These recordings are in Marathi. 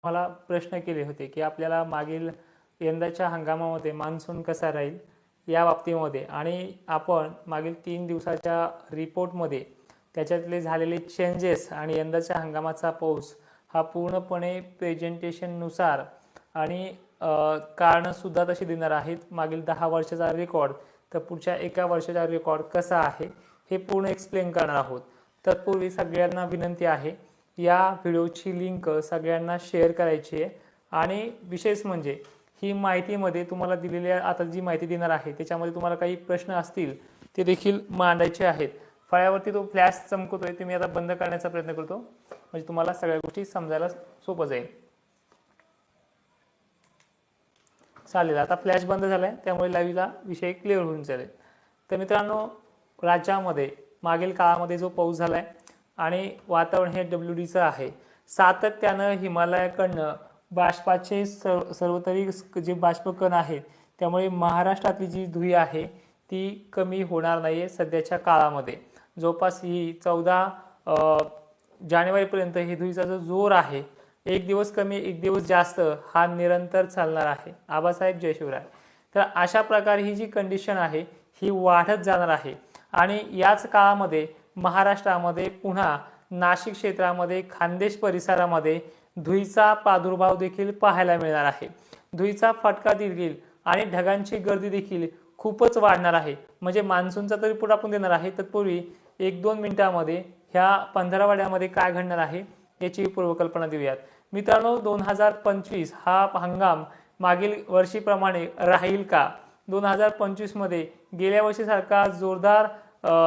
मला प्रश्न केले होते की आपल्याला मागील यंदाच्या हंगामामध्ये मान्सून कसा राहील या बाबतीमध्ये, आणि आपण मागील 3 दिवसाच्या रिपोर्टमध्ये त्याच्यातले झालेले चेंजेस आणि यंदाच्या हंगामाचा पाऊस हा पूर्णपणे प्रेझेंटेशननुसार आणि कारणंसुद्धा तशी देणार आहेत. मागील 10 वर्षाचा रेकॉर्ड तर पुढच्या 1 वर्षाचा रेकॉर्ड कसा आहे हे पूर्ण एक्सप्लेन करणार आहोत. तत्पूर्वी सगळ्यांना विनंती आहे, या व्हिडिओची लिंक सगळ्यांना शेअर करायची आहे. आणि विशेष म्हणजे ही माहितीमध्ये तुम्हाला दिलेल्या आता जी माहिती देणार आहे त्याच्यामध्ये तुम्हाला काही प्रश्न असतील ते देखील मांडायचे आहेत. फळ्यावरती तो फ्लॅश चमकतोय, ते मी आता बंद करण्याचा प्रयत्न करतो म्हणजे तुम्हाला सगळ्या गोष्टी समजायला सोपं जाईल. चालेल, आता फ्लॅश बंद झालाय त्यामुळे लाईव्हला विषय क्लिअर होऊन जाईल. तर मित्रांनो, राज्यामध्ये मागील काळामध्ये जो पाऊस झालाय आणि वातावरण हे WDचं आहे, सातत्यानं हिमालयाकडनं बाष्पाचे सर्वतरी जे बाष्पकण आहेत त्यामुळे महाराष्ट्रातली जी धुळी आहे ती कमी होणार नाहीये. सध्याच्या काळामध्ये जवळपास ही 14 जानेवारीपर्यंत ही धुळीचा जो जोर आहे, एक दिवस कमी एक दिवस जास्त हा निरंतर चालणार आहे. आबासाहेब जय शिवराय. तर अशा प्रकारे ही जी कंडिशन आहे ही वाढत जाणार आहे आणि याच काळामध्ये महाराष्ट्रामध्ये पुन्हा नाशिक क्षेत्रामध्ये खान्देश परिसरामध्ये धुळीचा प्रादुर्भाव देखील पाहायला मिळणार आहे. धुळीचा फटका देखील आणि ढगांची गर्दी देखील खूपच वाढणार आहे. म्हणजे मान्सूनचा तरी रिपोर्ट आपण देणार आहे. तत्पूर्वी 1-2 मिनिटांमध्ये ह्या 15 काय घडणार आहे याची पूर्वकल्पना देऊयात. मित्रांनो, 2025 हा हंगाम मागील वर्षीप्रमाणे राहील का? 2025 मध्ये गेल्या वर्षीसारखा जोरदार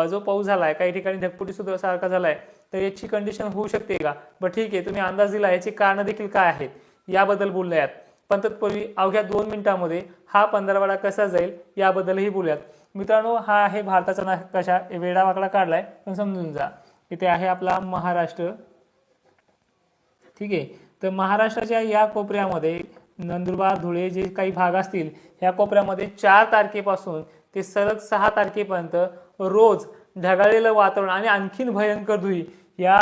जो पाऊस झालाय, काही ठिकाणी ढगफुटी सुद्धा सारखा झालाय, तर याची कंडिशन होऊ शकते का? बरं ठीक आहे, तुम्ही अंदाज दिला, याची कारण देखील काय आहेत याबद्दल बोलूयात. पण तत्पूर्वी अवघ्या 2 मिनिटांमध्ये हा 15 कसा जाईल याबद्दलही बोलूयात. मित्रांनो, हा आहे भारताचा नकाशा. वेडा वाकडा काढलाय पण समजून जा. इथे आहे आपला महाराष्ट्र. ठीक आहे, तर महाराष्ट्राच्या या कोपऱ्यामध्ये नंदुरबार, धुळे जे काही भाग असतील ह्या कोपऱ्यामध्ये 4 तारखेपासून ते सलग 6 तारखेपर्यंत रोज ढगाळलेलं वातावरण आणि आणखीन भयंकर धुळी या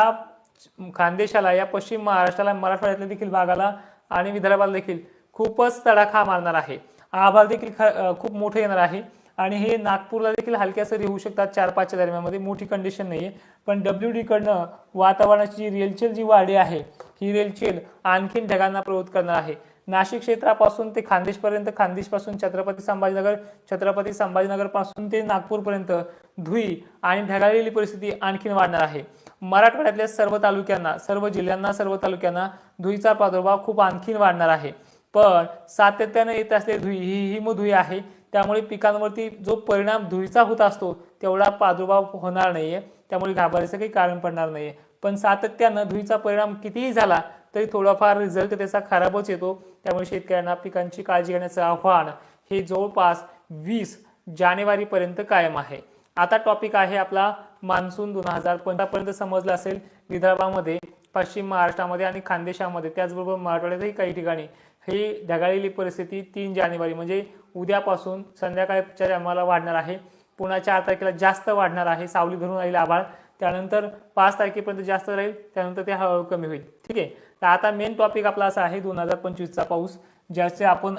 खानदेशाला, या पश्चिम महाराष्ट्राला, मराठवाड्यातल्या देखील भागाला आणि विदर्भाला देखील खूपच तडाखा मारणार आहे. आभाळ देखील खूप मोठं येणार आहे आणि हे नागपूरला देखील हलक्या सरी होऊ शकतात 4-5च्या दरम्यानमध्ये. मोठी कंडिशन नाहीये, पण WD कडनं वातावरणाची रेलचेल जी वाढली आहे ही रेलचेल आणखीन ढगांना प्रवृत्त करणार आहे. नाशिक क्षेत्रापासून ते खानदेशपर्यंत, खानदेशपासून छत्रपती संभाजीनगर, छत्रपती संभाजीनगर पासून ते नागपूरपर्यंत धुळी आणि ढगाळलेली परिस्थिती आणखीन वाढणार आहे. मराठवाड्यातल्या सर्व तालुक्यांना, सर्व जिल्ह्यांना, सर्व तालुक्यांना धुळीचा प्रादुर्भाव खूप आणखीन वाढणार आहे. पण सातत्याने येत असलेली धुळी ही हिमधुळी आहे, त्यामुळे पिकांवरती जो परिणाम धुळीचा होत असतो तेवढा प्रादुर्भाव होणार नाहीये, त्यामुळे घाबरायचं काही कारण पडणार नाहीये. पण सातत्यानं धुळीचा परिणाम कितीही झाला तरी थोडाफार रिझल्ट त्याचा खराबच येतो. त्यामुळे शेतकऱ्यांना पिकांची काळजी घेण्याचं आव्हान हे जवळपास 20 जानेवारीपर्यंत कायम आहे. आता टॉपिक आहे आपला मान्सून 2015 पर्यंत समजलं असेल. विदर्भामध्ये, पश्चिम महाराष्ट्रामध्ये आणि खानदेशामध्ये, त्याचबरोबर मराठवाड्यातही काही ठिकाणी ही ढगाळलेली परिस्थिती 3 जानेवारी म्हणजे उद्यापासून संध्याकाळच्या टायमाला वाढणार आहे. पुन्हा 4 तारखेला जास्त वाढणार आहे. सावली धरून राहील आभाळ. त्यानंतर 5 तारखेपर्यंत जास्त राहील, त्यानंतर ते हळूहळू कमी होईल. ठीक आहे, तर आता मेन टॉपिक आपला असा आहे 2025चा पाऊस, ज्याचे आपण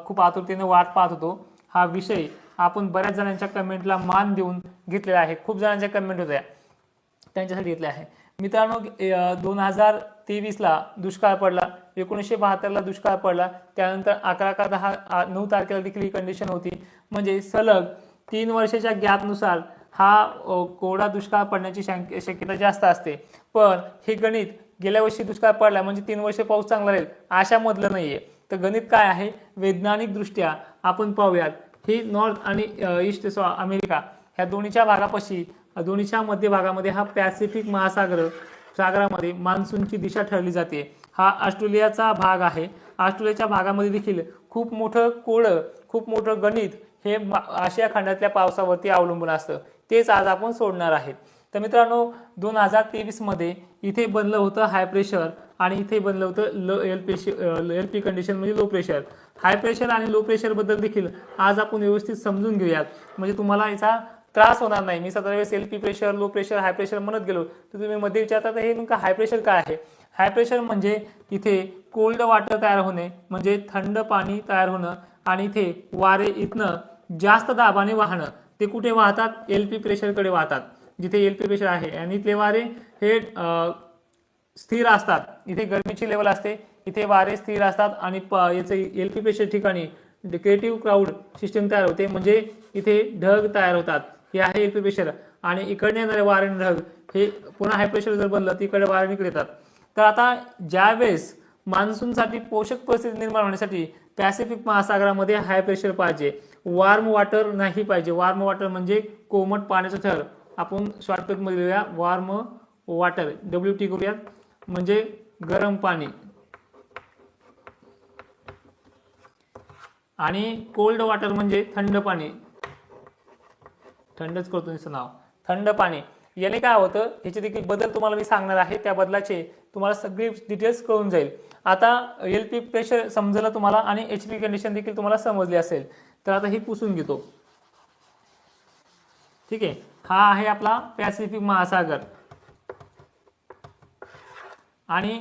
खूप आतुरतेने वाट पाहत होतो. हा विषय आपण बऱ्याच जणांच्या कमेंटला मान देऊन घेतलेला आहे. खूप जणांच्या कमेंट होत्या, त्यांच्यासाठी घेतले आहे. मित्रांनो, 2023ला दुष्काळ पडला, 1972ला दुष्काळ पडला, त्यानंतर 9 तारखेला देखील ही कंडिशन होती. म्हणजे सलग 3 वर्षाच्या गॅपनुसार हा कोरडा दुष्काळ पडण्याची शक्यता जास्त असते. पण हे गणित गेल्या वर्षी दुष्काळ पडला म्हणजे 3 वर्ष पाऊस चांगला राहील अशामधलं नाहीये. तर गणित काय आहे वैज्ञानिक दृष्ट्या आपण पाहूयात. ही नॉर्थ आणि ईस्ट अमेरिका ह्या दोन्हीच्या भागापाशी, दोन्हीच्या मध्य भागामध्ये हा पॅसिफिक सागरामध्ये मान्सूनची दिशा ठरली जाते. हा ऑस्ट्रेलियाचा भाग आहे. ऑस्ट्रेलियाच्या भागामध्ये देखील खूप मोठं कोळं, खूप मोठं गणित हे आशिया खंडातल्या पावसावरती अवलंबून असतं. तेच आज आपण सोडणार आहेत. तर मित्रांनो, 2023 मध्ये इथे बनलं होतं हाय प्रेशर आणि इथे बनलं होतं LP कंडिशन म्हणजे लो प्रेशर. हाय प्रेशर आणि लो प्रेशर बद्दल देखील आज आपण व्यवस्थित समजून घेऊयात, म्हणजे तुम्हाला याचा त्रास होणार नाही. मी 17 वेळेस LP pressure, low pressure, high pressure म्हणत गेलो तर तुम्ही मध्ये विचारता हे नेमकं हाय प्रेशर काय आहे. हाय प्रेशर म्हणजे इथे कोल्ड वॉटर तयार होणे, म्हणजे थंड पाणी तयार होणं, आणि इथे वारे इथनं जास्त दाबाने वाहणं. ते कुठे वाहतात? LP प्रेशरकडे वाहतात, जिथे LP प्रेशर आहे. आणि इथले वारे हे स्थिर असतात. इथे गरमीची लेवल असते, इथे वारे स्थिर असतात, आणि याचे LP प्रेशर ठिकाणी क्रिएटिव्ह क्राऊड सिस्टम तयार होते, म्हणजे इथे ढग तयार होतात. हे आहे LP प्रेशर. आणि इकडे येणारे वारे ढग हे पुन्हा हाय प्रेशर जर बनलं तिकडे वारे इकडे येतात. तर आता ज्यावेळेस मान्सूनसाठी पोषक परिस्थिती निर्माण होण्यासाठी पॅसिफिक महासागरामध्ये हाय प्रेशर पाहिजे, वॉर्म वॉटर नाही पाहिजे. वॉर्म वॉटर म्हणजे कोमट पाण्याचं थर, आपण शॉर्टकटमध्ये लिहूया वॉर्म वॉटर, WT करूयात, म्हणजे गरम पाणी. आणि कोल्ड वॉटर म्हणजे थंड पाणी, थंडच करतो नुसतं नाव, थंड पाणी. याने काय होतं, ह्याचे देखील बदल तुम्हाला मी सांगणार आहे, त्या बदलाचे तुम्हाला सगळी डिटेल्स कळून जाईल. आता LP प्रेशर समजलं तुम्हाला, आणि HP कंडिशन देखील तुम्हाला समजली असेल. तर आता ही पुसून घेतो. ठीक आहे, हा आहे आपला पॅसिफिक महासागर, आणि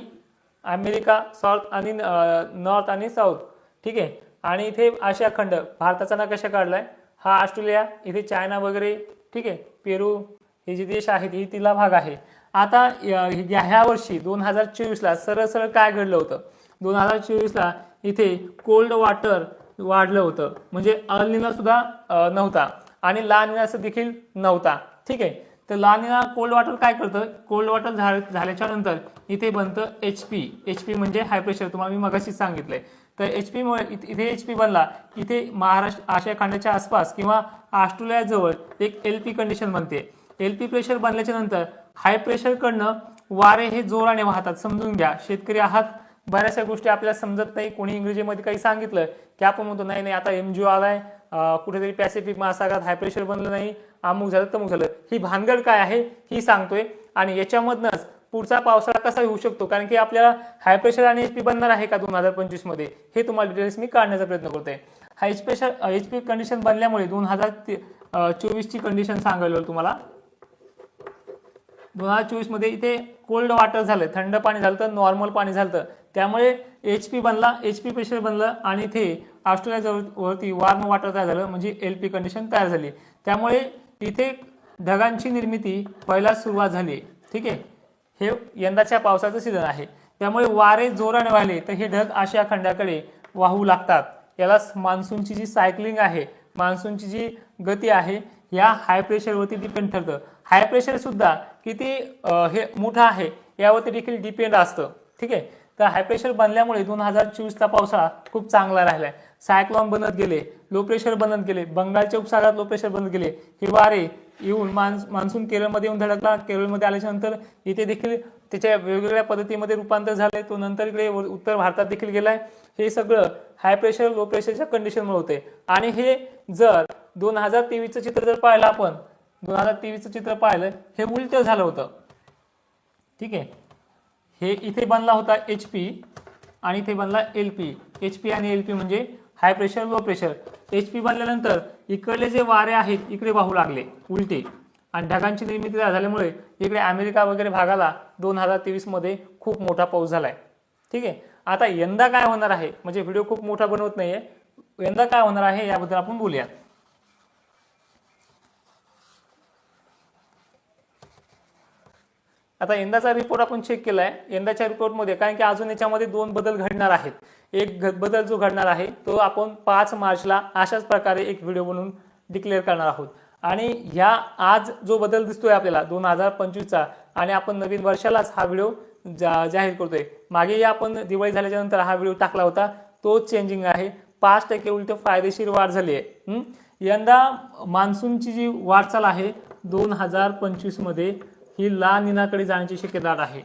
अमेरिका साऊथ आणि नॉर्थ आणि साऊथ. ठीक आहे, आणि इथे आशिया खंड, भारताचा नकाशा काढलाय. हा ऑस्ट्रेलिया, इथे चायना वगैरे. ठीक आहे, पेरू, हे जे देश आहेत हे तिला भाग आहे. आता ह्या वर्षी 2024ला सरळ सरळ काय घडलं होतं? 2024ला इथे कोल्ड वॉटर वाढलं होतं, म्हणजे अल निनो सुद्धा नव्हता, आणि ला निना देखील नव्हता. ठीक आहे, तर ला निना कोल्ड वॉटर काय करतं? कोल्ड वॉटर झाल्याच्या नंतर इथे बनतं HP म्हणजे हाय प्रेशर, तुम्हाला मी मगाशी सांगितलंय. तर HP मुळे इथे HP बनला, इथे महाराष्ट्र आशिया खंडाच्या आसपास किंवा ऑस्ट्रेलिया जवळ एक LP कंडिशन बनते. LP प्रेशर बनल्याच्या नंतर हाय प्रेशर कडनं वारे हे जोराने वाहतात. समजून घ्या, शेतकरी आहात, बऱ्याचशा गोष्टी आपल्याला समजत नाही. कोणी इंग्रजीमध्ये काही सांगितलं की आपण म्हणतो नाही नाही आता MGO आलाय, कुठेतरी पॅसिफिक महासागरात हाय प्रेशर बनलं नाही, अमुक झालं तमुक झालं. ही भानगड काय आहे ही सांगतोय, आणि याच्यामधनच पुढचा पावसाळा कसा होऊ शकतो, कारण की आपल्याला हाय प्रेशर आणि HP बनणार आहे का 2025 मध्ये, हे तुम्हाला डिटेल्स मी काढण्याचा प्रयत्न करतोय. हाय प्रेशर HP कंडिशन बनल्यामुळे 2024 ची कंडिशन सांगायला तुम्हाला. 2024 मध्ये इथे कोल्ड वॉटर झालं, थंड पाणी झालं, तर नॉर्मल पाणी झालं, त्यामुळे HP बनला, HP प्रेशर बनलं, आणि इथे ऑस्ट्रेलिया जवळवरती वॉर्म वॉटर तयार झालं, म्हणजे LP कंडिशन तयार झाली. त्यामुळे इथे ढगांची निर्मिती पहिला सुरुवात झाली. ठीक आहे, हे यंदाच्या पावसाचं सीझन आहे. त्यामुळे वारे जोराने वाहिले तर हे ढग आशिया खंडाकडे वाहू लागतात. याला मान्सूनची जी सायकलिंग आहे, मान्सूनची जी गती आहे, या हाय प्रेशरवरती डिपेंड ठरतं. हाय प्रेशर सुद्धा किती हे मोठं आहे यावरती देखील डिपेंड असतं. ठीक आहे, तर हाय प्रेशर बनल्यामुळे 2024चा पावसाळा खूप चांगला राहिलाय. सायक्लॉन बनत गेले, लो प्रेशर बनत गेले, बंगालच्या उपसागरात लो प्रेशर बनत गेले. हे वारे येऊन मान्सून केरळमध्ये येऊन धडकला. केरळमध्ये आल्याच्या नंतर इथे देखील त्याच्या वेगवेगळ्या पद्धतीमध्ये रूपांतर झाले. तो नंतर इकडे उत्तर भारतात देखील गेलाय. हे सगळं हाय प्रेशर लो प्रेशरच्या कंडिशनमुळे होते. आणि हे जर 2023चं चित्र जर पाहिलं आपण, 2023चं चित्र पाहिलं, हे उलट झालं होतं. ठीक आहे, हे इथे बनला होता HP, आणि इथे बनला LP. HP आणि LP म्हणजे high pressure low pressure. HP बनल्यानंतर इकडले जे वारे आहेत इकडे वाहू लागले उलटे, आणि ढगांची निर्मिती झाल्यामुळे इकडे अमेरिका वगैरे भागाला 2023 मध्ये खूप मोठा पाऊस झालाय. ठीक आहे, आता यंदा काय होणार आहे, म्हणजे व्हिडिओ खूप मोठा बनवत नाहीये, यंदा काय होणार आहे याबद्दल आपण बोलूया. आता यंदाचा रिपोर्ट आपण चेक केलाय. यंदाच्या रिपोर्टमध्ये कारण की अजून याच्यामध्ये 2 बदल घडणार आहेत. एक बदल जो घडणार आहे तो आपण 5 मार्चला अशाच प्रकारे एक व्हिडिओ बनवून डिक्लेअर करणार आहोत. आणि ह्या आज जो बदल दिसतोय आपल्याला 2025चा, आणि आपण नवीन वर्षालाच हा व्हिडिओ जाहीर करतोय. मागे आपण दिवाळी झाल्याच्या नंतर हा व्हिडिओ टाकला होता, तो चेंजिंग आहे. 5% उलट फायदेशीर वाढ झाली आहे. यंदा मान्सूनची जी वाटचाल आहे 2025 मध्ये ही ला निनाकडे जाण्याची शक्यता आहे.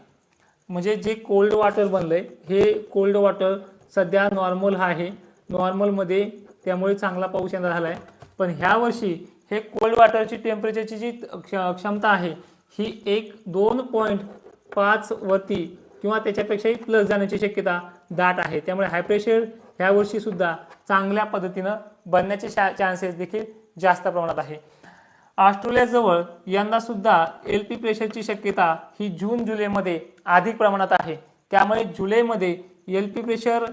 म्हणजे जे कोल्ड वॉटर बनलंय हे कोल्ड वॉटर सध्या नॉर्मल आहे, नॉर्मलमध्ये, त्यामुळे चांगला पाऊस यंदा झालाय. पण ह्या वर्षी हे कोल्ड वॉटरची टेम्परेचरची जी क्षमता आहे ही 2.5 वरती किंवा त्याच्यापेक्षाही प्लस जाण्याची शक्यता दाट आहे. त्यामुळे हाय प्रेशर ह्या वर्षी सुद्धा चांगल्या पद्धतीनं बनण्याचे चान्सेस देखील जास्त प्रमाणात आहे. ऑस्ट्रेलियाजवळ यंदा सुद्धा LP प्रेशरची शक्यता ही जून जुलैमध्ये अधिक प्रमाणात आहे. त्यामुळे जुलैमध्ये LP प्रेशर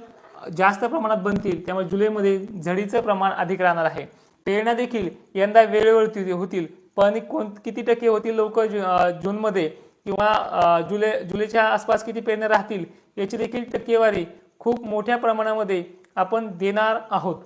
जास्त प्रमाणात बनतील, त्यामुळे जुलैमध्ये झडीचं प्रमाण अधिक राहणार आहे. पेरण्या देखील यंदा वेळेवरती होतील, पण किती टक्के होतील लोक जूनमध्ये किंवा जुलैच्या आसपास किती पेरण्या राहतील याची देखील टक्केवारी खूप मोठ्या प्रमाणामध्ये आपण देणार आहोत.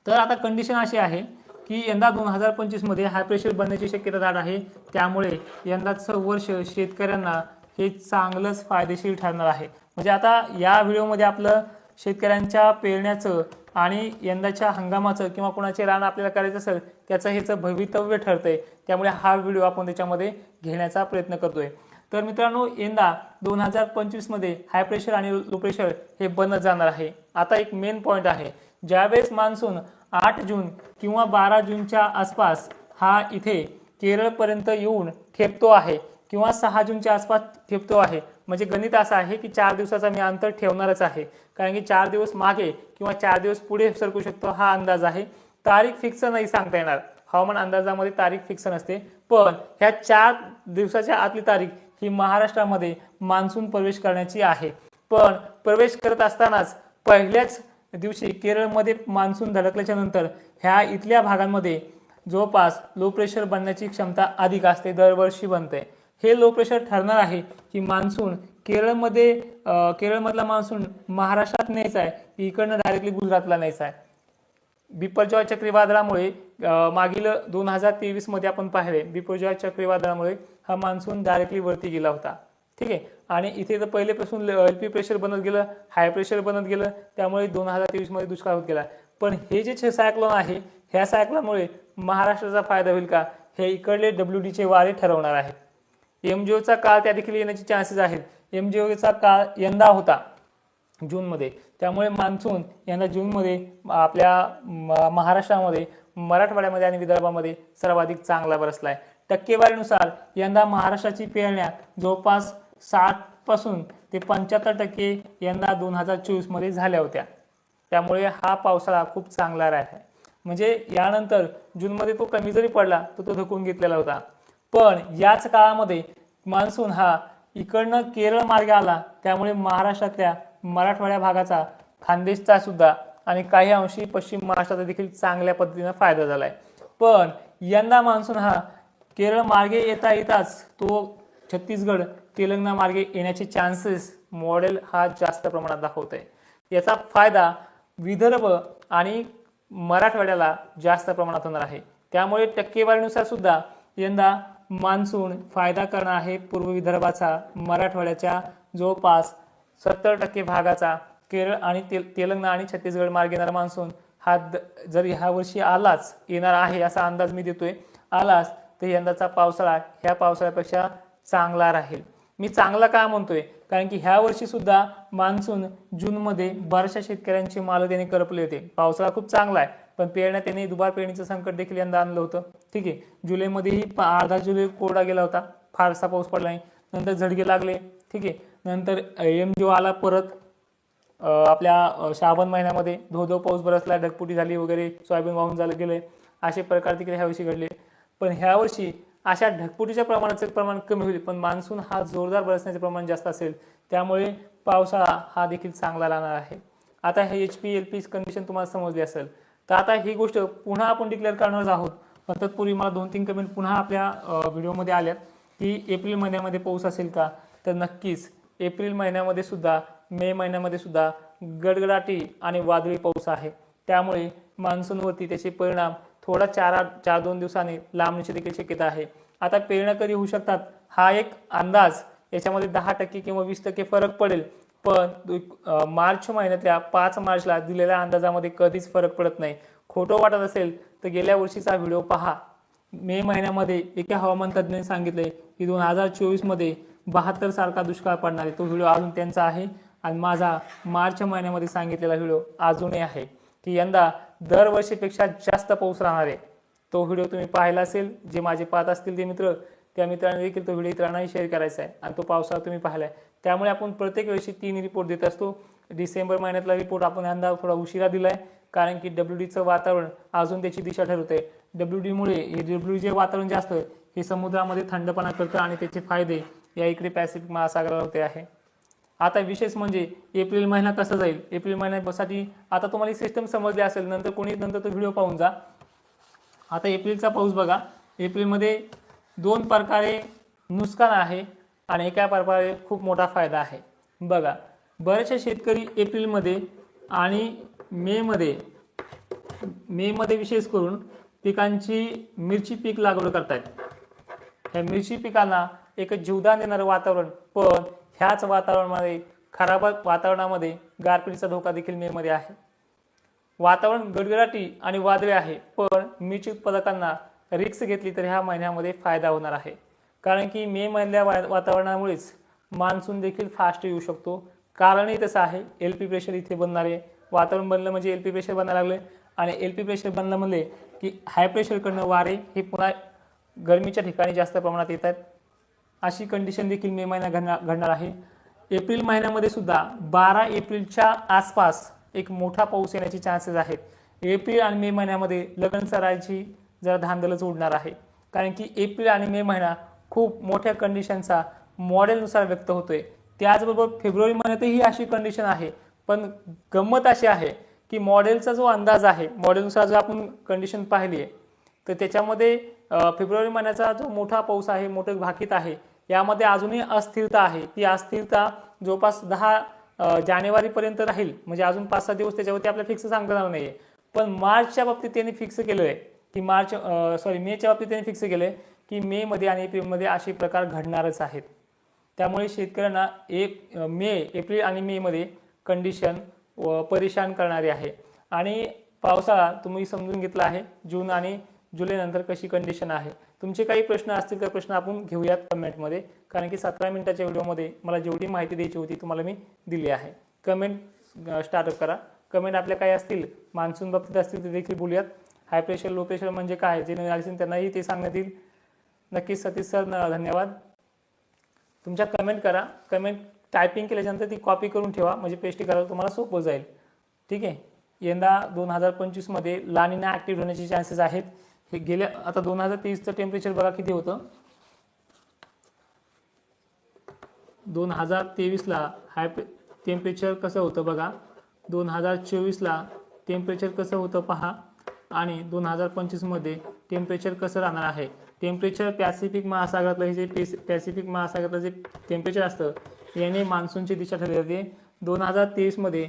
तर आता कंडिशन अशी आहे की यंदा 2025 मध्ये हाय प्रेशर बनण्याची शक्यता दाट आहे. त्यामुळे यंदाचं वर्ष शेतकऱ्यांना हे चांगलंच फायदेशीर ठरणार आहे. म्हणजे आता या व्हिडिओमध्ये आपलं शेतकऱ्यांच्या पेरण्याचं आणि यंदाच्या हंगामाचं किंवा कोणाचे रान आपल्याला करायचं असेल त्याचं हेचं भवितव्य ठरतंय. त्यामुळे हा व्हिडिओ आपण त्याच्यामध्ये घेण्याचा प्रयत्न करतोय. तर मित्रांनो, यंदा 2025 मध्ये हाय प्रेशर आणि लो प्रेशर हे बनत जाणार आहे. आता एक मेन पॉईंट आहे, ज्यावेळेस मान्सून 8 जून किंवा 12 जूनच्या आसपास हा इथे केरळपर्यंत येऊन ठेपतो आहे किंवा 6 जूनच्या आसपास ठेपतो आहे, म्हणजे गणित असं आहे की 4 दिवसाचा मी अंतर ठेवणारच आहे. कारण की 4 दिवस मागे किंवा 4 दिवस पुढे सरकू शकतो हा अंदाज आहे. तारीख फिक्स नाही सांगता येणार, हवामान अंदाजामध्ये तारीख फिक्स नसते. पण ह्या 4 दिवसाच्या आतली तारीख ही महाराष्ट्रामध्ये मान्सून प्रवेश करण्याची आहे. पण प्रवेश करत असतानाच पहिल्याच दिवशी केरळमध्ये मान्सून धडकल्याच्या नंतर ह्या इथल्या भागांमध्ये जवळपास लो प्रेशर बनण्याची क्षमता अधिक असते, दरवर्षी बनते. हे लो प्रेशर ठरणार आहे की मान्सून केरळमधला मान्सून महाराष्ट्रात न्यायचा आहे, इकडनं डायरेक्टली गुजरातला न्यायचा आहे. बिपरजॉय चक्रीवादळामुळे मागील 2023 मध्ये आपण पाहिले, बिपरजॉय चक्रीवादळामुळे हा मान्सून डायरेक्टली वरती गेला होता. ठीक आहे, आणि इथे तर पहिलेपासून LP प्रेशर बनत गेलं, हाय प्रेशर बनत गेलं, त्यामुळे 2023 मध्ये दुष्काळ होत गेला. पण हे जे सायक्लोन आहे, ह्या सायक्लोनमुळे महाराष्ट्राचा फायदा होईल का, हे इकडले WD वारे ठरवणार आहे. MJOचा काळ त्या देखील येण्याचे चान्सेस आहेत. MJOचा काळ यंदा होता जूनमध्ये, त्यामुळे मान्सून यंदा जूनमध्ये आपल्या महाराष्ट्रामध्ये, मराठवाड्यामध्ये आणि विदर्भामध्ये सर्वाधिक चांगला बरसलाय. टक्केवारीनुसार यंदा महाराष्ट्राची पेरण्या जवळपास 60 पासून ते 75% यंदा 2024 मध्ये झाल्या होत्या. त्यामुळे हा पावसाळा खूप चांगला राहिला. म्हणजे यानंतर जूनमध्ये तो कमी जरी पडला तर तो धकून घेतलेला होता. पण याच काळामध्ये मान्सून हा इकडनं केरळ मार्गे आला, त्यामुळे महाराष्ट्रातल्या मराठवाड्या भागाचा, खानदेशचा सुद्धा आणि काही अंशी पश्चिम महाराष्ट्राचा देखील चांगल्या पद्धतीने फायदा झालाय. पण यंदा मान्सून हा केरळ मार्गे येताच तो छत्तीसगड, तेलंगणा मार्गे येण्याचे चान्सेस मॉडेल हा जास्त प्रमाणात दाखवत आहे. याचा फायदा विदर्भ आणि मराठवाड्याला जास्त प्रमाणात होणार आहे. त्यामुळे टक्केवारीनुसार सुद्धा यंदा मान्सून फायदा करणार आहे पूर्व विदर्भाचा, मराठवाड्याच्या जवळपास 70% भागाचा. केरळ आणि तेलंगणा आणि छत्तीसगड मार्गे येणारा मान्सून हा जर ह्या वर्षी आलाच, येणार आहे असा अंदाज मी देतोय, आलाच तर यंदाचा पावसाळा ह्या पावसाळ्यापेक्षा चांगला राहील. मी चांगला का म्हणतोय, कारण की ह्या वर्षी सुद्धा मान्सून जूनमध्ये बऱ्याचशा शेतकऱ्यांचे माल त्याने करपले होते. पावसाळा खूप चांगला आहे, पण पेरण्या त्याने दुबार पेरणीचं संकट देखील यंदा आणलं होतं. ठीक आहे, जुलैमध्येही अर्धा जुलै कोरडा गेला होता, फारसा पाऊस पडला नाही. नंतर झडके लागले. ठीक आहे, नंतर MJO आला परत. आपल्या श्रावण महिन्यामध्ये धो पाऊस बरसला, ढगफुटी झाली वगैरे, सोयाबीन वाहून झालं गेले, असे प्रकार देखील ह्या वर्षी घडले. पण ह्या वर्षी अशा ढगफुटीच्या प्रमाणाचे प्रमाण कमी होईल, पण मान्सून हा जोरदार बरसण्याचे प्रमाण जास्त असेल. त्यामुळे पावसाळा हा देखील चांगला राहणार आहे. आता हे HP LP कंडिशन तुम्हाला समजली असेल. तर आता ही गोष्ट पुन्हा आपण डिक्लेअर करणार आहोत. पण तत्पूर्वी मला 2-3 कमेंट पुन्हा आपल्या व्हिडिओमध्ये आल्यात की एप्रिल महिन्यामध्ये पाऊस असेल का. तर नक्कीच एप्रिल महिन्यामध्ये सुद्धा, मे महिन्यामध्ये सुद्धा गडगडाटी आणि वादळी पाऊस आहे. त्यामुळे मान्सूनवरती त्याचे परिणाम थोडा 4-2 दिवसांनी लांबण्याची देखील शक्यता आहे. आता पेरण्या कधी होऊ शकतात हा एक अंदाज, याच्यामध्ये 10% किंवा 20% फरक पडेल. पण मार्च महिन्यातल्या 5 मार्चला दिलेल्या अंदाजामध्ये कधीच फरक पडत नाही. खोटं वाटत असेल तर गेल्या वर्षीचा व्हिडिओ पहा. मे महिन्यामध्ये एका हवामान तज्ज्ञांनी सांगितले की 2024 मध्ये 72 सारखा दुष्काळ पडणार आहे. तो व्हिडिओ अजून त्यांचा आहे. आणि माझा मार्च महिन्यामध्ये सांगितलेला व्हिडिओ अजूनही आहे की यंदा दरवर्षीपेक्षा जास्त पाऊस राहणार आहे. तो व्हिडिओ तुम्ही पाहिला असेल, जे माझे पाहत असतील ते मित्र, त्या मित्रांनी देखील तो व्हिडिओ इतरांनाही शेअर करायचा आहे. आणि तो पावसाळा तुम्ही पाहिलाय. त्यामुळे आपण प्रत्येक वर्षी 3 रिपोर्ट देत असतो. डिसेंबर महिन्यातला रिपोर्ट आपण यंदा थोडा उशिरा दिलाय, कारण की WDचं वातावरण अजून त्याची दिशा ठरवते. WDमुळे हे WD वातावरण जास्त हे समुद्रामध्ये थंडपणा करतं आणि त्याचे फायदे या इकडे पॅसिफिक महासागराला होते आहे. आता विशेष म्हणजे एप्रिल महिना कसा जाईल, एप्रिल महिन्यासाठी आता तुम्हाला ही सिस्टम समजली असेल, नंतर तो व्हिडिओ पाहून जा। आता एप्रिलचा पाऊस बघा, एप्रिलमध्ये 2 प्रकारे नुकसान आहे आणि एका प्रकारे खूप मोठा फायदा आहे। बघा, बरेचसे शेतकरी एप्रिलमध्ये आणि मेमध्ये विशेष करून पिकांची मिरची पीक लागवड करतात। ह्या मिरची पिकांना एक जीवदान देणारं वातावरण, पण ह्याच खराब वातावरणामध्ये गारपिटीचा धोका देखील मेमध्ये आहे। वातावरण गडगडाटी आणि वादळी आहे, पण मिरची उत्पादकांना रिस्क घेतली तर ह्या महिन्यामध्ये फायदा होणार आहे। कारण की मे मधल्या वातावरणामुळेच मान्सून देखील फास्ट येऊ शकतो। कारणही तसं आहे, एलपी प्रेशर इथे बनणार आहे। वातावरण बनलं म्हणजे एलपी प्रेशर बनायला लागले, आणि एलपी प्रेशर बनलं म्हणजे की हाय प्रेशरकडनं वारे हे पुन्हा गरमीच्या ठिकाणी जास्त प्रमाणात येत आहेत। अशी कंडिशन देखील मे महिन्यात घडणार आहे। एप्रिल महिन्यामध्ये सुद्धा 12 एप्रिलच्या आसपास एक मोठा पाऊस येण्याचे चान्सेस आहेत। एप्रिल आणि मे महिन्यामध्ये लग्न सराईची जरा धांदलच उडणार आहे, कारण की एप्रिल आणि मे महिना खूप मोठ्या कंडिशनचा मॉडेलनुसार व्यक्त होतोय। त्याचबरोबर फेब्रुवारी महिन्यातही अशी कंडिशन आहे, पण गंमत अशी आहे की मॉडेलचा जो अंदाज आहे, मॉडेलनुसार जर आपण कंडिशन पाहिली आहे तर त्याच्यामध्ये फेब्रुवारी महिन्याचा जो मोठा पाऊस आहे, मोठं भाकीत आहे, यामध्ये अजूनही अस्थिरता आहे। ती अस्थिरता जवळपास 10 जानेवारीपर्यंत राहील, म्हणजे अजून 5-6 दिवस त्याच्यावरती आपल्याला फिक्स सांगता येणार नाहीये। पण मार्चच्या बाबतीत त्यांनी फिक्स केलं आहे की मेच्या बाबतीत त्यांनी फिक्स केलं आहे की मे मध्ये आणि एप्रिलमध्ये असे प्रकार घडणारच आहेत। त्यामुळे शेतकऱ्यांना एप्रिल आणि मे मध्ये कंडिशन परेशान करणारी आहे। आणि पावसाळा तुम्ही समजून घेतला आहे, जून आणि जुलै नंतर कशी कंडिशन आहे। तुमचे काही प्रश्न असतील तर प्रश्न आपण घेऊयात कमेंटमध्ये, कारण की 17 मिनिटाच्या व्हिडिओमध्ये मला जेवढी माहिती द्यायची होती तुम्हाला मी दिली आहे। कमेंट स्टार्ट करा, कमेंट आपल्या काही असतील मान्सून बाबतीत असतील ते देखील बोलूयात। हाय प्रेशर लो प्रेशर म्हणजे काय, जे नवीन आले त्यांनाही ते सांगण्यात येईल। नक्कीच सतीश सर धन्यवाद। तुमच्या कमेंट करा, कमेंट टायपिंग केल्यानंतर ती कॉपी करून ठेवा, म्हणजे पेस्ट करायला तुम्हाला सोपं जाईल। ठीक आहे, यंदा 2025 मध्ये ला निना ऍक्टिव्ह होण्याचे चान्सेस आहेत। हे गेल्या आता 2023चं टेम्परेचर बघा किती होतं, 2023ला हाय टेम्परेचर कसं होतं बघा, 2024ला टेम्परेचर कसं होतं पहा, आणि 2025 मध्ये टेम्परेचर कसं राहणार आहे। टेम्परेचर पॅसिफिक महासागरातलं हे जे पॅसिफिक महासागरातलं जे टेम्परेचर असतं याने मान्सूनची दिशा ठरली जाते। 2023 मध्ये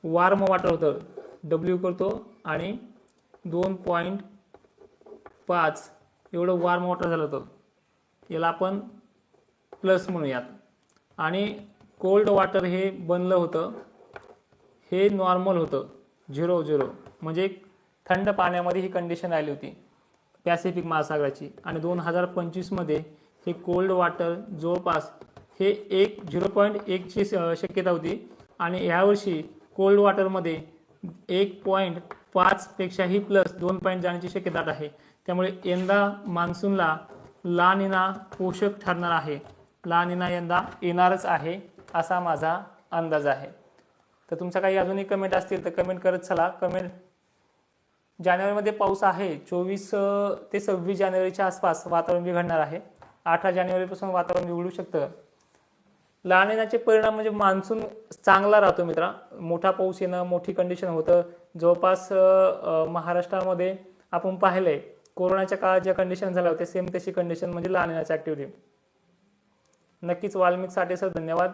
वार्म वॉटर होतं, डब्ल्यू करतो आणि 2.5 एवढं वार्म वॉटर झालं होतं, याला आपण प्लस म्हणूयात। आणि कोल्ड वॉटर हे बनलं होतं, हे नॉर्मल होतं 0 म्हणजे थंड पाण्यामध्ये ही कंडिशन आली होती पॅसिफिक महासागराची। आणि 2025 मध्ये हे कोल्ड वॉटर जवळपास हे 0.1 ची शक्यता होती, आणि यावर्षी कोल्ड वॉटरमध्ये 1.5 पेक्षाही प्लस 2 पॉईंट जाण्याची शक्यता आहे। त्यामुळे यंदा मान्सूनला ला निना पोषक ठरणार आहे। ला निना यंदा येणारच आहे असा माझा अंदाज आहे। तर तुमचा काही अजूनही कमेंट असतील तर कमेंट करत चला। कमेंट जानेवारीमध्ये पाऊस आहे, 24 ते 26 जानेवारीच्या आसपास वातावरण बिघडणार आहे। 18 जानेवारीपासून वातावरण बिघडू शकतं। ला निनाचे परिणाम म्हणजे मान्सून चांगला राहतो मित्रा, मोठा पाऊस येणं, मोठी कंडिशन होतं। जवळपास महाराष्ट्रामध्ये आपण पाहिलंय कोरोनाच्या काळात ज्या कंडिशन झाल्या होत्या सेम तशी कंडिशन म्हणजे ला निनाची ऍक्टिव्हिटी। नक्कीच वाल्मिक साठे सर धन्यवाद।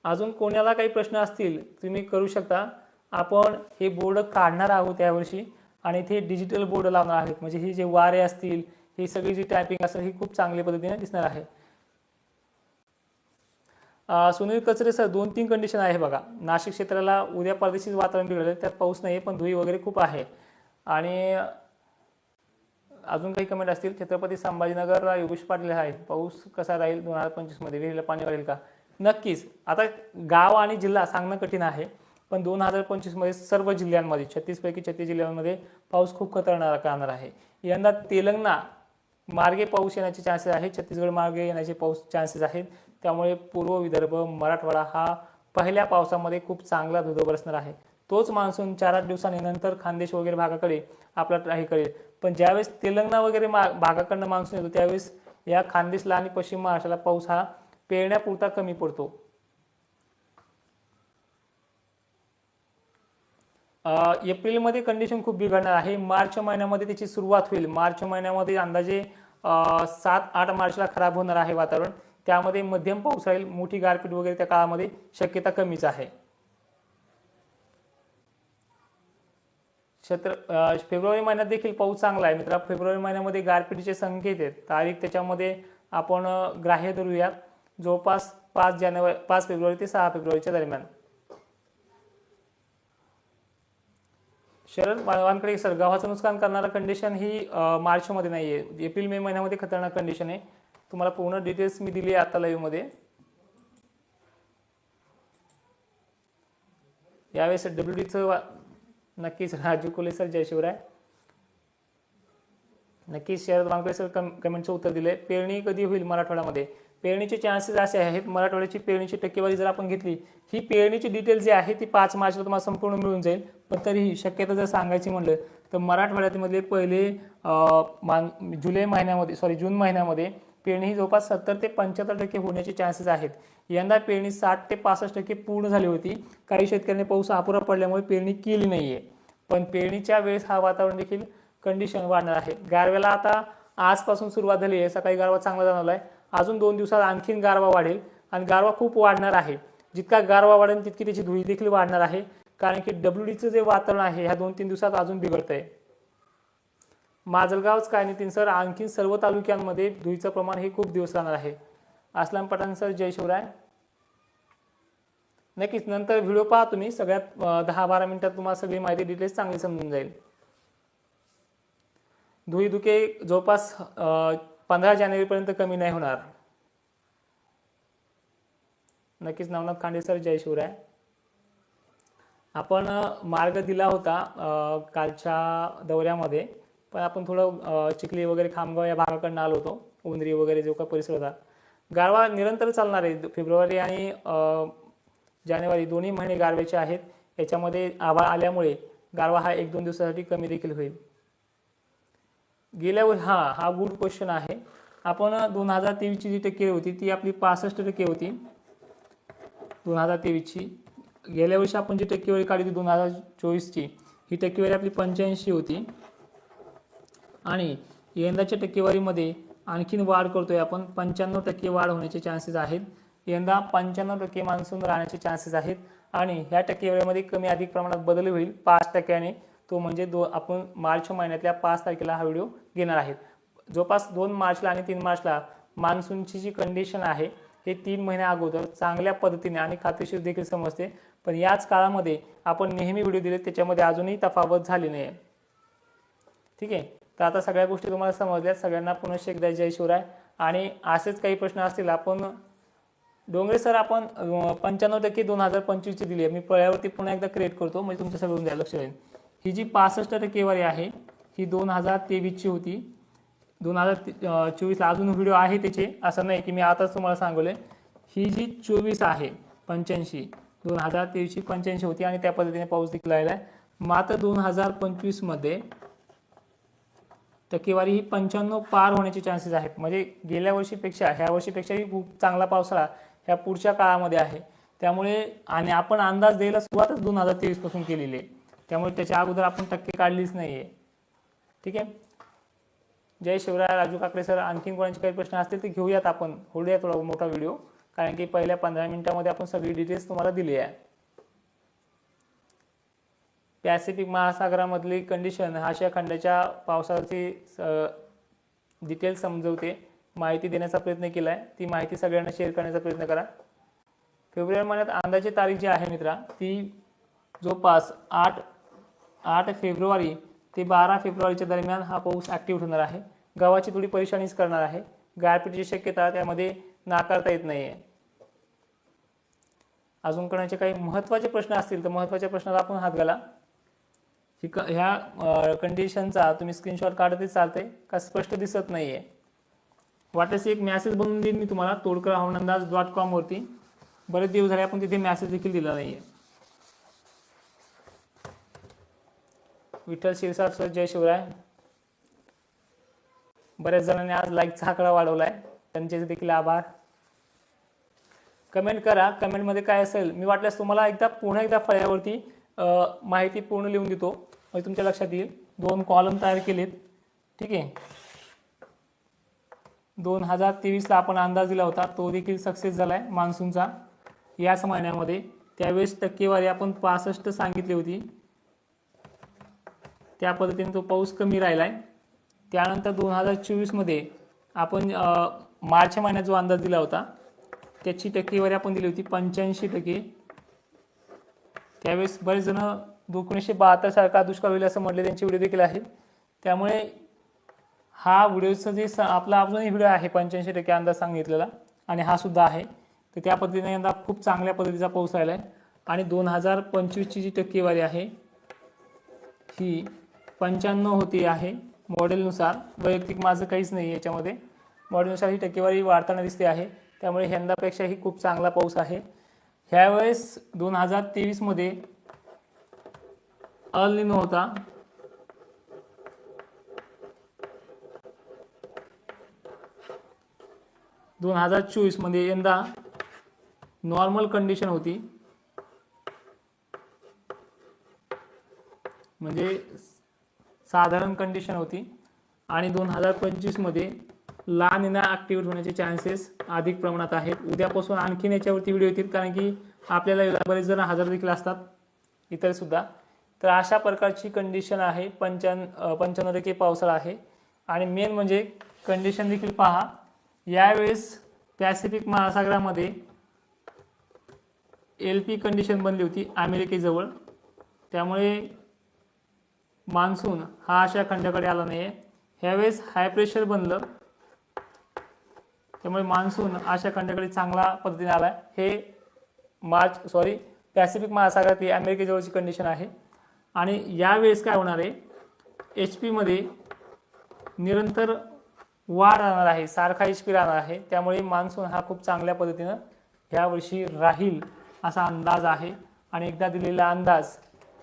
अजून कोणाला काही प्रश्न असतील तुम्ही करू शकता। आपण हे बोर्ड काढणार आहोत यावर्षी, आणि इथे डिजिटल बोर्ड लावणार आहेत, म्हणजे ही जे वारे असतील, ही सगळी जी टायपिंग असेल ही खूप चांगल्या पद्धतीने दिसणार आहे। सुनील कचरे सर 2-3 कंडिशन आहे बघा। नाशिक क्षेत्राला उद्या परदेशी वातावरण बिघडलं, त्यात पाऊस नाही पण धुळी वगैरे खूप आहे। आणि अजून काही कमेंट असतील, छत्रपती संभाजीनगरला योगेश पाटील आहे, पाऊस कसा राहील 2025 मध्ये, विहिरीला पाणी वाढेल का? नक्कीच, आता गाव आणि जिल्हा सांगणं कठीण आहे, पण 2025 मध्ये सर्व जिल्ह्यांमध्ये 36 पैकी 36 जिल्ह्यांमध्ये पाऊस खूप खतरनाक राहणार आहे। यंदा तेलंगणा मार्गे पाऊस येण्याचे चान्सेस आहेत, छत्तीसगड मार्गे येण्याचे पाऊस चान्सेस आहेत। त्यामुळे पूर्व विदर्भ, मराठवाडा हा पहिल्या पावसामध्ये खूप चांगला धुंद बरसणार आहे। तोच मान्सून 4-8 दिवसांनी नंतर खानदेश वगैरे भागाकडे आपला ट्राय करेल, पण ज्यावेळेस तेलंगणा वगैरे भागाकडनं मान्सून येतो त्यावेळेस या खानदेशला आणि पश्चिम महाराष्ट्राला पाऊस हा पेरण्यापुरता कमी पडतो। एप्रिलमध्ये कंडिशन खूप बिघडणार आहे. मार्च महिन्यामध्ये त्याची सुरुवात होईल. मार्च महिन्यामध्ये अंदाजे 7-8 मार्चला खराब होणार आहे वातावरण. त्यामध्ये मध्यम पाऊस राहील, मोठी गारपीट वगैरे त्या काळामध्ये शक्यता कमीच आहे. फेब्रुवारी महिन्यात देखील पाऊस चांगला आहे मित्रा. फेब्रुवारी महिन्यामध्ये गारपीटीचे संकेत आहेत. तारीख त्याच्यामध्ये आपण ग्राह्य धरूयात, जवळपास 5 फेब्रुवारी ते 6 फेब्रुवारीच्या दरम्यान. शरद वानकडे सर, गव्हाचं नुकसान करणारा कंडिशन ही मार्चमध्ये नाही आहे, एप्रिल मे महिन्यामध्ये खतरनाक कंडिशन आहे. तुम्हाला पूर्ण डिटेल्स मी दिली आता लाईव्ह मध्ये. यावेळेस WDचं नक्कीच राजू कोले सर, जय शिवराय. नक्कीच शरद वानकडे सर कमेंटचं उत्तर दिले. पेरणी कधी होईल मराठवाड्यामध्ये? पेरणीचे चान्सेस असे आहेत, मराठवाड्याची पेरणीची टक्केवारी जर आपण घेतली, ही पेरणीची डिटेल जी आहे ती 5 मार्चला तुम्हाला संपूर्ण मिळून जाईल. पण तरीही शक्यता जर सांगायची म्हणलं तर मराठवाड्यामध्ये पहिले जून महिन्यामध्ये पेरणी ही जवळपास 70 ते 75% होण्याचे चान्सेस आहेत. यंदा पेरणी 60 ते 65% पूर्ण झाली होती. काही शेतकऱ्यांनी पाऊस अपुरा पडल्यामुळे पेरणी केली नाहीये. पण पेरणीच्या वेळेस हा वातावरण देखील कंडिशन वाढणार आहे. गारव्याला आता आजपासून सुरुवात झाली आहे. सकाळी गारवा चांगला जाणवला आहे. अजून 2 दिवसात आणखीन गारवा वाढेल आणि गारवा खूप वाढणार आहे. जितका गारवा वाढेल तितकी त्याची धुळी देखील वाढणार आहे. कारण की WDचं जे वातावरण आहे ह्या 2-3 दिवसात अजून बिघडतंय. माजलगावच काय नितीन सर, आणखीन सर्व तालुक्यांमध्ये धुळीचं प्रमाण हे खूप दिवस राहणार आहे. असलम पठाण सर, जय शिवराय. नक्कीच नंतर व्हिडिओ पहा तुम्ही. सगळ्यात 10-12 मिनिटात तुम्हाला सगळी माहिती डिटेल्स चांगली समजून जाईल. धुळी धुके जवळपास 15 जानेवारीपर्यंत कमी नाही होणार. नक्कीच नवनाथ खांडे सर, जय शिवराय. आपण मार्ग दिला होता कालच्या दौऱ्यामध्ये, पण आपण थोडं चिखली वगैरे खामगाव या भागाकडून आलो होतो. उंदरी वगैरे जो काही परिसर होता. गारवा निरंतर चालणार आहे. फेब्रुवारी आणि जानेवारी दोन्ही महिने गारव्याचे आहेत. याच्यामध्ये आभाळ आल्यामुळे गारवा हा 1-2 दिवसासाठी कमी देखील होईल. गेल्यावर हा गुड क्वेश्चन आहे. आपण 2023 ची जी टक्केवारी होती ती आपली 65% होती. 2023 ची. गेल्या वर्षी आपण जी टक्केवारी काढली होती 2024 ची, ही टक्केवारी आपली 85 होती. आणि यंदाच्या टक्केवारीमध्ये आणखीन वाढ करतोय आपण. 95% वाढ होण्याचे चान्सेस आहेत. यंदा 95% मान्सून राहण्याचे चान्सेस आहेत. आणि ह्या टक्केवारीमध्ये कमी अधिक प्रमाणात बदल होईल 5%. तो म्हणजे आपण मार्च महिन्यातल्या 5 तारखेला हा व्हिडिओ घेणार आहेत. जवळपास 2 मार्चला आणि 3 मार्चला मान्सूनची जी कंडिशन आहे हे 3 महिन्या अगोदर चांगल्या पद्धतीने आणि खात्रीशीर देखील समजते. पण याच काळामध्ये आपण नेहमी व्हिडिओ दिले त्याच्यामध्ये अजूनही तफावत झाली नाही. ठीक आहे, तर आता सगळ्या गोष्टी तुम्हाला समजल्या. सगळ्यांना पुन्हा एकदा जय शिवराय. आणि असेच काही प्रश्न असतील आपण डोंगरे सर, आपण 95% 2025 ची दिली आहे. मी पळ्यावरती पुन्हा एकदा क्रिएट करतो म्हणजे तुमच्या सगळं द्या लक्ष राहील. ही जी 65% आहे ही 2023 ची होती. 2024 ला अजून व्हिडिओ आहे त्याचे, असं नाही की मी आताच तुम्हाला सांगले. ही जी 24 आहे 85, 2023 ची 85 होती आणि त्या पद्धतीने पाऊस देखील आलेला आहे. मात्र 2025 मध्ये टक्केवारी ही 95 पार होण्याचे चान्सेस आहेत. म्हणजे गेल्या वर्षीपेक्षा ह्या वर्षीपेक्षाही खूप चांगला पावसाळा ह्या पुढच्या काळामध्ये आहे. त्यामुळे आणि आपण अंदाज द्यायला सुरुवातच 2023 पासून केलेली आहे. त्यामुळे त्याच्या अगोदर आपण टक्के काढलीच नाहीये. ठीक आहे, जय शिवराय. राजू काकडे सर, आणखीन कोणाचे काही प्रश्न असतील ते घेऊयात आपण. होऊया थोडा मोठा व्हिडिओ, कारण की पहिल्या 15 मिनिटांमध्ये आपण सगळी डिटेल्स तुम्हाला दिली आहे. पॅसिफिक महासागरामधली कंडिशन आशिया खंडाच्या पावसाची डिटेल्स समजवते, माहिती देण्याचा प्रयत्न केला आहे. ती माहिती सगळ्यांना शेअर करण्याचा प्रयत्न करा. फेब्रुवारी महिन्यात अंदाजे तारीख जी आहे मित्रा ती जवळपास 8 फेब्रुवारी ते 12 फेब्रुवारीच्या दरम्यान हा पाऊस ॲक्टिव्ह होणार आहे. गावाची थोडी परेशानीच करणार आहे. गारपीटीची शक्यता त्यामध्ये नाकारता येत नाही आहे. अजून कोणाचे काही महत्त्वाचे प्रश्न असतील तर महत्त्वाच्या प्रश्नाला आपण हात घाला. ह्या कंडिशनचा तुम्ही स्क्रीनशॉट काढतच चालते का स्पष्ट दिसत नाहीये? वाटल्यास एक मेसेज बनवून देईन मी तुम्हाला todkar.com वरती. बरेच दिवस झाले आपण तिथे मेसेज देखील दिला नाहीये. विठ्ठल शिरसाट सर, जय शिवराय. बऱ्याच जणांनी आज लाईकचा आकडा वाढवलाय, त्यांचे देखील आभार. कमेंट करा. कमेंटमध्ये काय असेल मी वाटल्यास तुम्हाला पुन्हा एकदा फळ्यावरती माहिती पूर्ण लिहून देतो म्हणजे तुमच्या लक्षात येईल. 2 कॉलम तयार केलेत. ठीक आहे. 2023ला आपण अंदाज दिला होता तो देखील सक्सेस झाला आहे मान्सूनचा याच महिन्यामध्ये. त्यावेळेस टक्केवारी आपण 65 सांगितली होती, त्या पद्धतीने तो पाऊस कमी राहिला आहे. त्यानंतर 2024मध्ये आपण मार्च महिन्यात जो अंदाज दिला होता त्याची टक्केवारी आपण दिली होती 85%. त्यावेळेस बरेच जण 1972 सारखा दुष्काळ होईल असं म्हटले, त्यांचे व्हिडिओ देखील आहेत. त्यामुळे हा व्हिडिओचा जे आपला अजूनही व्हिडिओ आहे 85% अंदाज सांगितलेला आणि हा सुद्धा आहे. तर त्या पद्धतीने यंदा खूप चांगल्या पद्धतीचा पाऊस राहिला आहे. आणि 2025ची जी टक्केवारी आहे ही 95 होती आहे मॉडेलनुसार. वैयक्तिक माझं काहीच नाही याच्यामध्ये, मॉडेलनुसार ही टक्केवारी वाढताना दिसते आहे. त्यामुळे यंदापेक्षाही खूप चांगला पाऊस आहे. ह्यावेळेस 2023मध्ये अल निनो होता. दोन 2024 मध्ये यंदा नॉर्मल कंडिशन होती, म्हणजे साधारण कंडिशन होती. आणि 2025 मध्ये ला निना ॲक्टिवेट होण्याचे चान्सेस अधिक प्रमाणात आहेत. उद्यापासून आणखीन याच्यावरती व्हिडिओ येतील, कारण की आपल्याला बरेच जण हजर देखील असतात इतर सुद्धा. तर अशा प्रकारची कंडिशन आहे. 95% पावसाळा आहे. आणि मेन म्हणजे कंडिशन देखील पहा, यावेळेस पॅसिफिक महासागरामध्ये LP कंडिशन बनली होती अमेरिकेजवळ. त्यामुळे मान्सून हा अशा खंडाकडे आला नाही आहे. ह्यावेळेस हाय प्रेशर बनलं, त्यामुळे मान्सून अशा खंडाकडे चांगला पद्धतीने आला. हे पॅसिफिक महासागरातील अमेरिकेजवळची कंडिशन आहे. आणि यावेळेस काय होणार आहे, HP मध्ये निरंतर वाढ राहणार आहे, सारखा HP राहणार आहे. त्यामुळे मान्सून हा खूप चांगल्या पद्धतीनं ह्यावर्षी राहील असा अंदाज आहे. आणि एकदा दिलेला अंदाज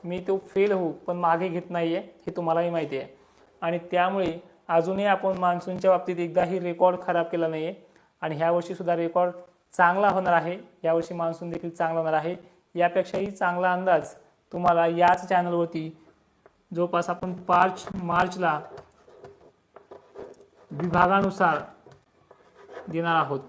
मी तो फेल होऊ पण मागे घेत नाही आहे, हे तुम्हालाही माहिती आहे. आणि त्यामुळे अजूनही आपण मान्सूनच्या बाबतीत एकदाही रेकॉर्ड खराब केला नाही आहे. आणि ह्यावर्षी सुद्धा रेकॉर्ड चांगला होणार आहे. यावर्षी मान्सून देखील चांगला होणार आहे. यापेक्षाही चांगला अंदाज तुम्हाला याच चॅनलवरती जवळपास आपण 5 मार्चला विभागानुसार देणार आहोत.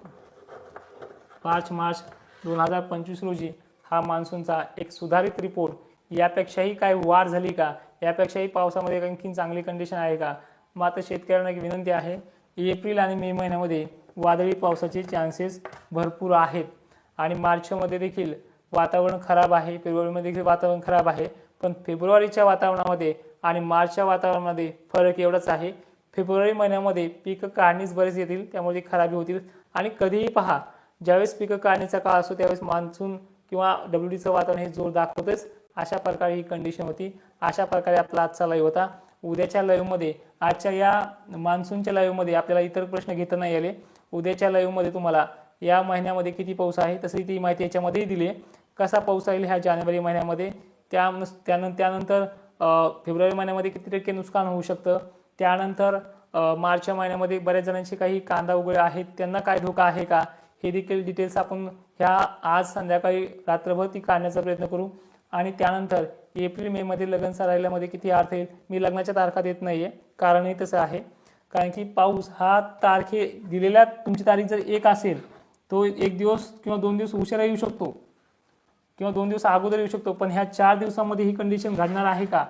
5 मार्च 2025 रोजी हा मान्सूनचा एक सुधारित रिपोर्ट, यापेक्षाही काय वाढ झाली का, यापेक्षाही पावसामध्ये आणखी चांगली कंडिशन आहे का. मात्र शेतकऱ्यांना एक विनंती आहे, एप्रिल आणि मे महिन्यामध्ये वादळी पावसाचे चान्सेस भरपूर आहेत. आणि मार्चमध्ये देखील वातावरण खराब आहे, फेब्रुवारीमध्ये देखील वातावरण खराब आहे. पण फेब्रुवारीच्या वातावरणामध्ये आणि मार्चच्या वातावरणामध्ये फरक एवढाच आहे. फेब्रुवारी महिन्यामध्ये पीक काढणीच बरेच येतील, त्यामुळे खराबी होतील. आणि कधीही पहा, ज्यावेळेस पीक काढणीचा काळ असतो त्यावेळेस मान्सून किंवा WDचं वातावरण हे जोर दाखवतेच. अशा प्रकारे ही कंडिशन होती. अशा प्रकारे आपला आजचा लाईव्ह होता. उद्याच्या लाईव्हमध्ये, आजच्या या मान्सूनच्या लाईव्हमध्ये आपल्याला इतर प्रश्न घेता नाही आले. उद्याच्या लाईव्हमध्ये तुम्हाला या महिन्यामध्ये किती पाऊस आहे तशी ती माहिती याच्यामध्येही दिली आहे. कसा पाऊस राहील ह्या जानेवारी महिन्यामध्ये, त्यानंतर फेब्रुवारी महिन्यामध्ये किती टक्के नुकसान होऊ शकतं, त्यानंतर मार्च महिन्यामध्ये बऱ्याच जणांचे काही कांदा वगैरे आहेत त्यांना काय धोका आहे का, हे देखील डिटेल्स आपण ह्या आज संध्याकाळी रात्रभर ती काढण्याचा प्रयत्न करू. आणि त्यानंतर एप्रिल मे मध्ये लग्न राहिल्यामध्ये किती अर्थ येईल. मी लग्नाच्या तारखा देत नाहीये, कारणही तसं आहे, कारण की पाऊस हा तारखे दिलेल्या, तुमची तारीख जर 1 असेल तो 1 दिवस किंवा 2 दिवस उशिरा येऊ शकतो किंवा 2 दिवस अगोदर येऊ शकतो. पण ह्या 4 दिवसामध्ये ही कंडिशन घडणार आहे का,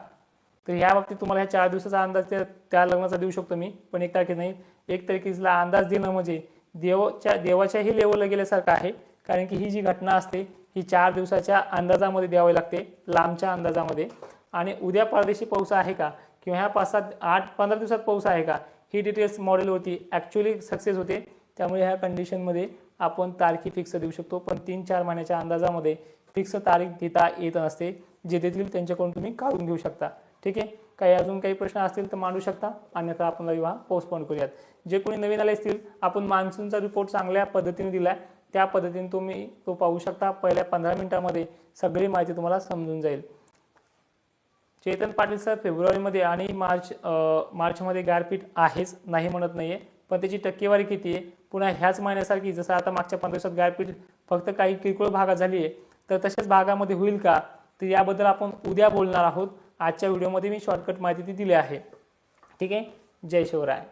तर या बाबतीत तुम्हाला ह्या 4 दिवसाचा अंदाज त्या लग्नाचा देऊ शकतो मी, पण 1 तारखे नाही. 1 तारखेला अंदाज देणं म्हणजे देवाच्याही लेवलला गेल्यासारखं आहे. कारण की ही जी घटना असते ही 4 दिवसाच्या अंदाजामध्ये द्यावी लागते, लांबच्या अंदाजामध्ये. आणि उद्या परदेशी पाऊस आहे का किंवा ह्या 5, 7, 8, 15 दिवसात पाऊस आहे का, ही डिटेल्स मॉडेलवरती ॲक्च्युअली सक्सेस होते. त्यामुळे ह्या कंडिशनमध्ये आपण तारखी फिक्स देऊ शकतो, पण 3-4 महिन्याच्या अंदाजामध्ये फिक्स तारीख देता येत नसते. जे देतील त्यांच्याकडून तुम्ही काढून घेऊ शकता. ठीक आहे. अजून काही प्रश्न असतील तर मांडू शकता, अन्यथा आपण लाईव्ह हा पोस्टपोन करूयात. जे कोणी नवीन आले असतील, आपण मान्सूनचा रिपोर्ट चांगल्या पद्धतीने दिलाय, त्या पद्धतीने तुम्ही तो पाहू शकता. पहिल्या 15 मिनिटांमध्ये सगळी माहिती तुम्हाला समजून जाईल. चेतन पाटील सर, फेब्रुवारीमध्ये आणि मार्चमध्ये गारपीट आहेच, नाही म्हणत नाहीये, पण त्याची टक्केवारी किती आहे. पुन्हा ह्याच महिन्यासारखी जसं आता मागच्या 15 दिवसात गारपीट फक्त काही किरकोळ भागात झाली आहे, तर तशाच भागामध्ये होईल का, तर याबद्दल आपण उद्या बोलणार आहोत. आजच्या व्हिडिओमध्ये मी शॉर्टकट माहिती दिली आहे. ठीक आहे. जय शिवराय.